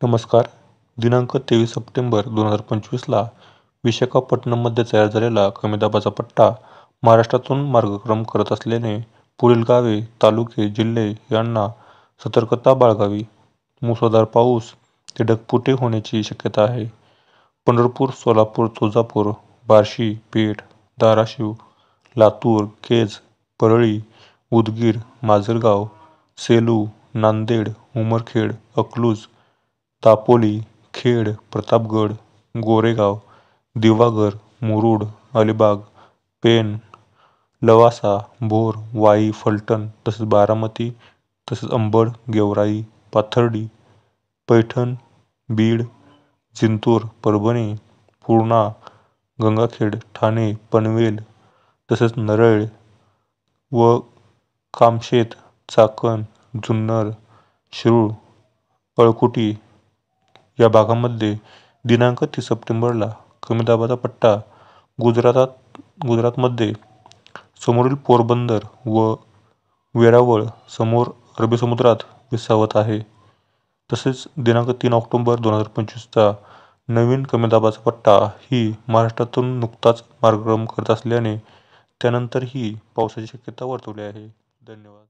नमस्कार. दिनांक 23 सप्टेंबर 2025ला विशाखापट्टणममध्ये तयार झालेला कमी दाबाचा पट्टा महाराष्ट्रातून मार्गक्रमण करत असल्याने पुढील गावे, तालुके, जिल्हे यांना सतर्कता बाळगावी. मुसळधार पाऊस ते ढगफुटी होण्याची शक्यता आहे. पंढरपूर, सोलापूर, तुळजापूर, बार्शी, पेठ, धाराशिव, लातूर, केज, परळी, उदगीर, माजलगाव, सेलू, नांदेड, उमरखेड, अकलूज, दापोली, खेड, प्रतापगड, गोरेगाव, दिवाघर, मुरुड, अलिबाग, पेण, लवासा, भोर, वाई, फलटण तसेच बारामती तसेच अंबड, गेवराई, पाथर्डी, पैठण, बीड, जिंतूर, परभणी, पूर्णा, गंगाखेड, ठाणे, पनवेल तसेच नरळ व कामशेत, चाकण, जुन्नर, शिरूर, अळकुटी या भागामध्ये दिनांक 30 सप्टेंबरला कमी दाबाचा पट्टा गुजरातमध्ये समोरील पोरबंदर व वेरावळ समोर अरबी समुद्रात विसावत आहे. तसेच दिनांक 3 ऑक्टोबर 2025चा नवीन कमी दाबाचा पट्टा ही महाराष्ट्रातून नुकताच मार्गक्रमण करत असल्याने त्यानंतरही पावसाची शक्यता वर्तवली आहे. धन्यवाद.